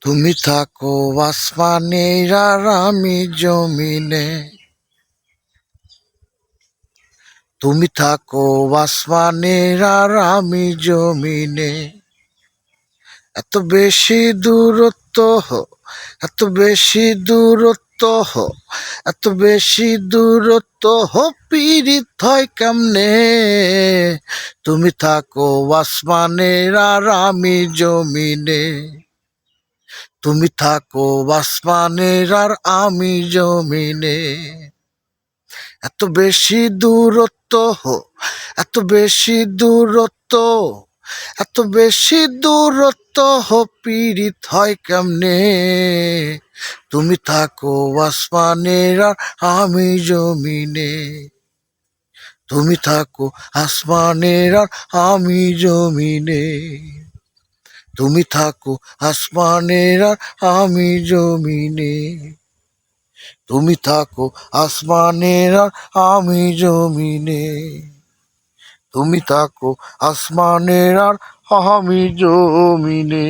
তুমি থাকো আসমানের আর আমি জমিনে। তুমি থাকো আসমানের আর আমি জমিনে। এত বেশি দূরত্ব, এত বেশি দূরত্ব, এত বেশি দূরত্ব পীড়িত হয় কেমনে। তুমি থাকো আসমানের আর আমি জমিনে। তুমি থাকো আসমানের আর আমি জমিনে। এত বেশি দূরত্ব, এত বেশি দূরত্ব, এত বেশি দূরত্ব পীড়িত হয় কেমনে। তুমি থাকো আসমানের আর আমি জমিনে। তুমি থাকো আসমানের আর আমি জমিনে। তুমি থাকো আসমানের আর আমি জমিনে। তুমি থাকো আসমানের আর আমি জমিনে। তুমি থাকো আসমানের আর আমি জমিনে।